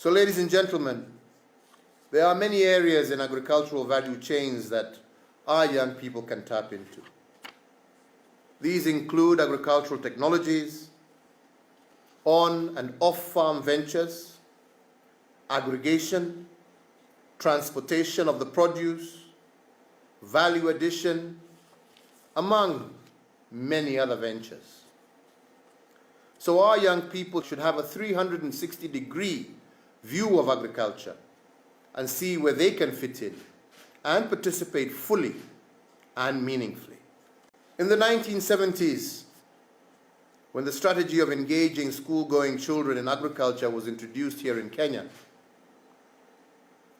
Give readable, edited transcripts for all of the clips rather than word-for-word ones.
So, ladies and gentlemen, there are many areas in agricultural value chains that our young people can tap into. These include agricultural technologies, on and off-farm ventures, aggregation, transportation of the produce, value addition, among many other ventures. So our young people should have a 360-degree view of agriculture and see where they can fit in and participate fully and meaningfully. In the 1970s, when the strategy of engaging school-going children in agriculture was introduced here in Kenya,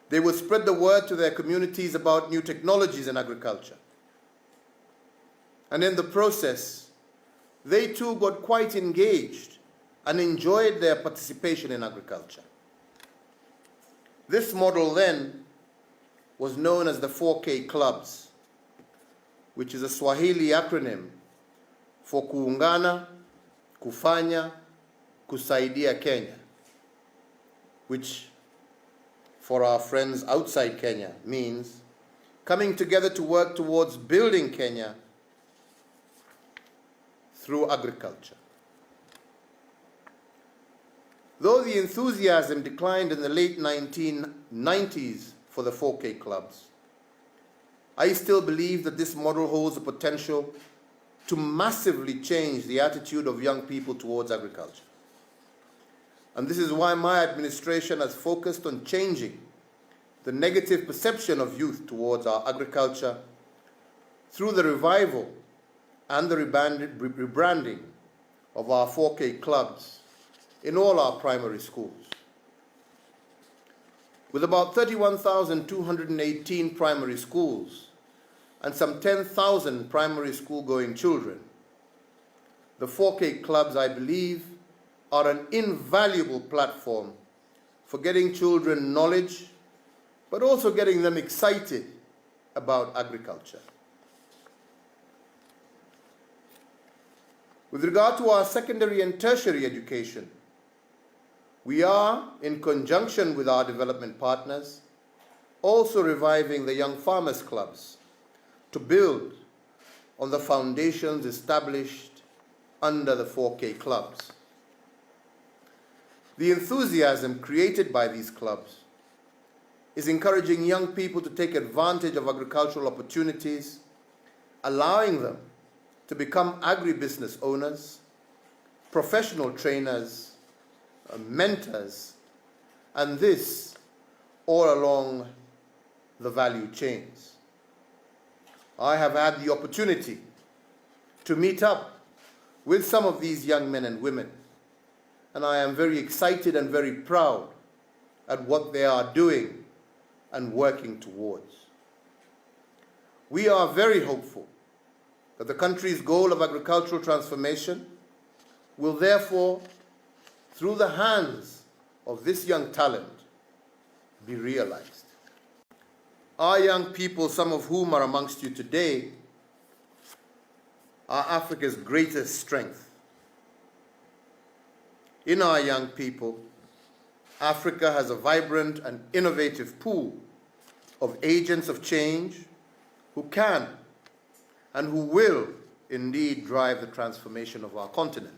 they would spread the word to their communities about new technologies in agriculture. And in the process, they too got quite engaged and enjoyed their participation in agriculture. This model then was known as the 4K clubs, which is a Swahili acronym for Kuungana, Kufanya, Kusaidia Kenya, which for our friends outside Kenya means coming together to work towards building Kenya through agriculture. Though the enthusiasm declined in the late 1990s for the 4K clubs, I still believe that this model holds the potential to massively change the attitude of young people towards agriculture. And this is why my administration has focused on changing the negative perception of youth towards our agriculture through the revival and the rebranding of our 4K clubs in all our primary schools. With about 31,218 primary schools and some 10,000 primary school-going children, the 4K clubs, I believe, are an invaluable platform for getting children knowledge, but also getting them excited about agriculture. With regard to our secondary and tertiary education, we are, in conjunction with our development partners, also reviving the Young Farmers Clubs to build on the foundations established under the 4K clubs. The enthusiasm created by these clubs is encouraging young people to take advantage of agricultural opportunities, allowing them to become agribusiness owners, professional trainers, mentors, and this all along the value chains. I have had the opportunity to meet up with some of these young men and women, and I am very excited and very proud at what they are doing and working towards. We are very hopeful that the country's goal of agricultural transformation will therefore, through the hands of this young talent, be realized. Our young people, some of whom are amongst you today, are Africa's greatest strength. In our young people, Africa has a vibrant and innovative pool of agents of change who can and who will indeed drive the transformation of our continent.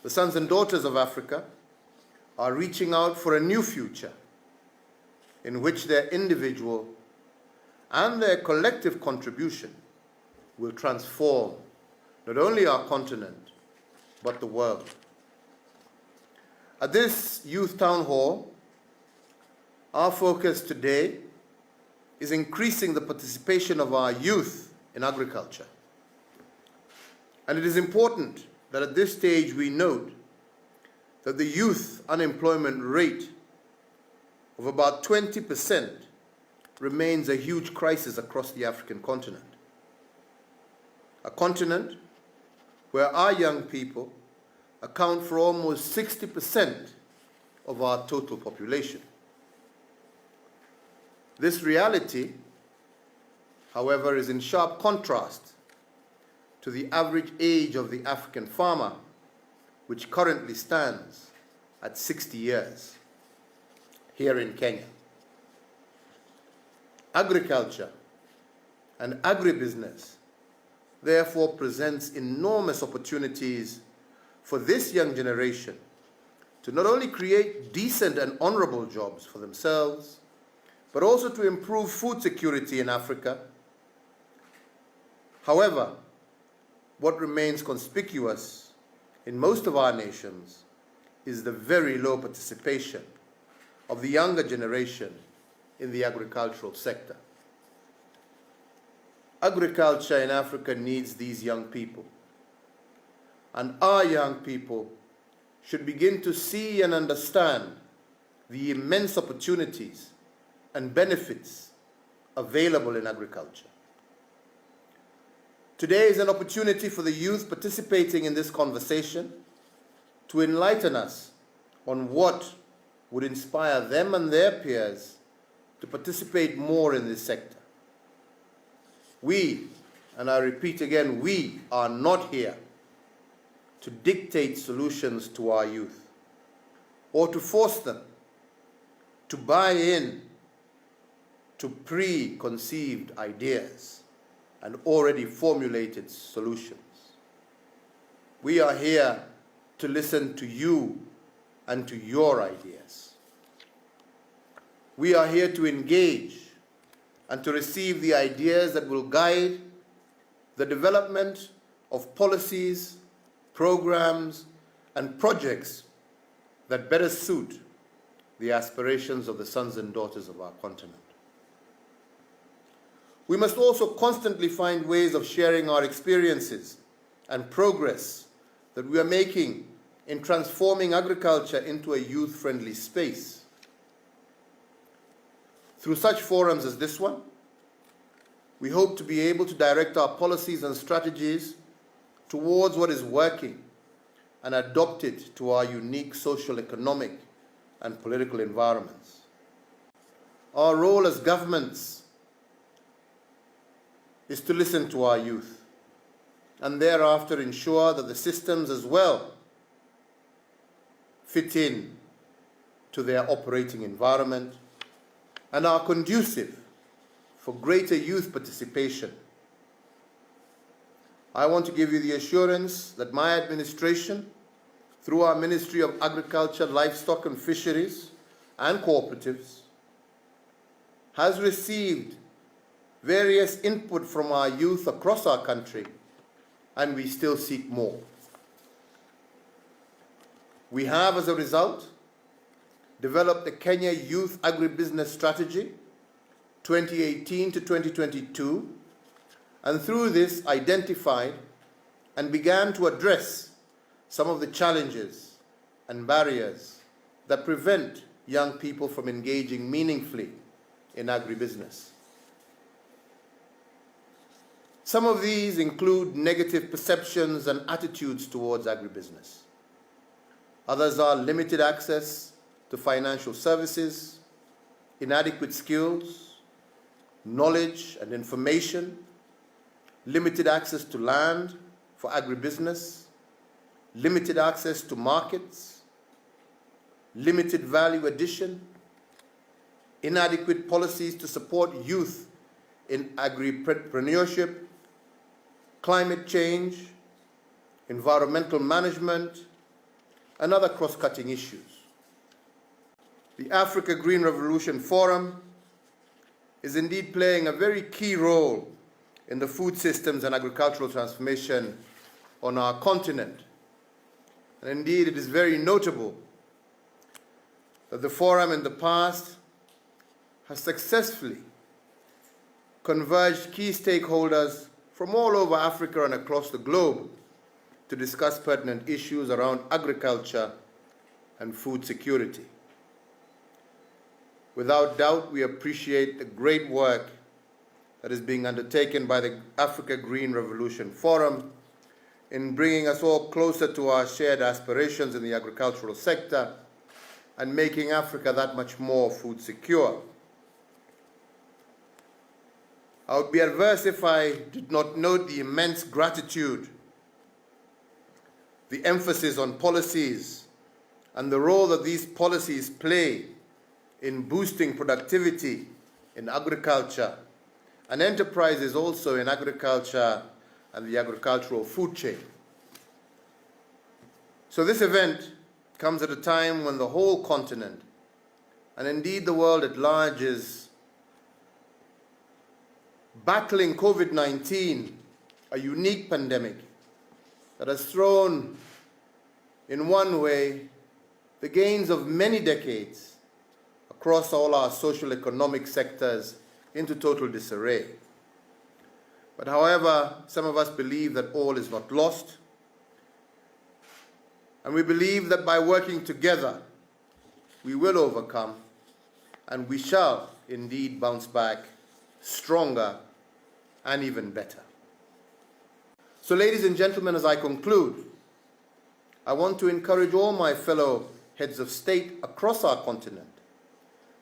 The sons and daughters of Africa are reaching out for a new future in which their individual and their collective contribution will transform not only our continent, but the world. At this Youth Town Hall, our focus today is increasing the participation of our youth in agriculture. And it is important that at this stage we note that the youth unemployment rate of about 20% remains a huge crisis across the African continent. A continent where our young people account for almost 60% of our total population. This reality, however, is in sharp contrast to the average age of the African farmer, which currently stands at 60 years here in Kenya. Agriculture and agribusiness therefore presents enormous opportunities for this young generation to not only create decent and honorable jobs for themselves, but also to improve food security in Africa. However, what remains conspicuous in most of our nations is the very low participation of the younger generation in the agricultural sector. Agriculture in Africa needs these young people, and our young people should begin to see and understand the immense opportunities and benefits available in agriculture. Today is an opportunity for the youth participating in this conversation to enlighten us on what would inspire them and their peers to participate more in this sector. We, and I repeat again, we are not here to dictate solutions to our youth or to force them to buy in to preconceived ideas and already formulated solutions. We are here to listen to you and to your ideas. We are here to engage and to receive the ideas that will guide the development of policies, programs, and projects that better suit the aspirations of the sons and daughters of our continent. We must also constantly find ways of sharing our experiences and progress that we are making in transforming agriculture into a youth-friendly space. Through such forums as this one, we hope to be able to direct our policies and strategies towards what is working and adopt it to our unique social, economic, and political environments. Our role as governments is to listen to our youth and thereafter ensure that the systems as well fit in to their operating environment and are conducive for greater youth participation. I want to give you the assurance that my administration, through our Ministry of Agriculture, Livestock and Fisheries and Cooperatives, has received various input from our youth across our country, and we still seek more. We have, as a result, developed the Kenya Youth Agribusiness Strategy 2018 to 2022, and through this identified and began to address some of the challenges and barriers that prevent young people from engaging meaningfully in agribusiness. Some of these include negative perceptions and attitudes towards agribusiness. Others are limited access to financial services, inadequate skills, knowledge and information, limited access to land for agribusiness, limited access to markets, limited value addition, inadequate policies to support youth in agripreneurship, climate change, environmental management, and other cross-cutting issues. The Africa Green Revolution Forum is indeed playing a very key role in the food systems and agricultural transformation on our continent. And indeed, it is very notable that the forum in the past has successfully converged key stakeholders from all over Africa and across the globe to discuss pertinent issues around agriculture and food security. Without doubt, we appreciate the great work that is being undertaken by the Africa Green Revolution Forum in bringing us all closer to our shared aspirations in the agricultural sector and making Africa that much more food secure. I would be adverse if I did not note the immense gratitude, the emphasis on policies and the role that these policies play in boosting productivity in agriculture and enterprises also in agriculture and the agricultural food chain. So this event comes at a time when the whole continent, and indeed the world at large, is battling COVID-19, a unique pandemic that has thrown, in one way, the gains of many decades across all our social economic sectors into total disarray. But however, some of us believe that all is not lost, and we believe that by working together, we will overcome, and we shall indeed bounce back stronger and even better. So, ladies and gentlemen, as I conclude, I want to encourage all my fellow heads of state across our continent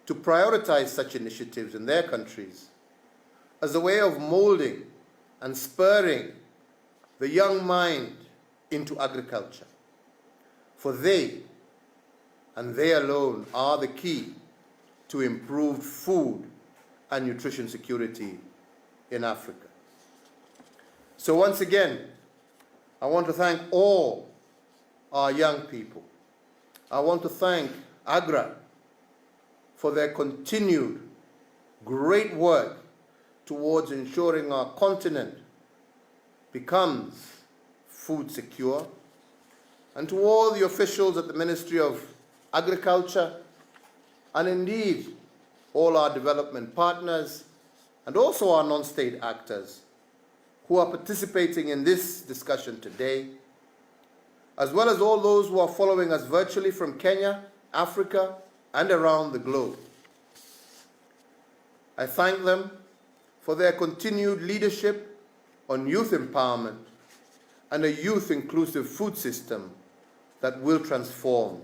to prioritize such initiatives in their countries as a way of molding and spurring the young mind into agriculture. For they, and they alone, are the key to improved food and nutrition security in Africa. So once again, I want to thank all our young people. I want to thank AGRA for their continued great work towards ensuring our continent becomes food secure, and to all the officials at the Ministry of Agriculture, and indeed all our development partners, and also our non-state actors who are participating in this discussion today, as well as all those who are following us virtually from Kenya, Africa, and around the globe. I thank them for their continued leadership on youth empowerment and a youth-inclusive food system that will transform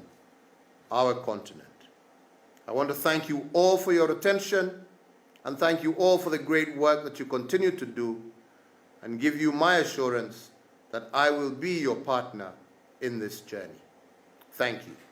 our continent. I want to thank you all for your attention, and thank you all for the great work that you continue to do, and give you my assurance that I will be your partner in this journey. Thank you.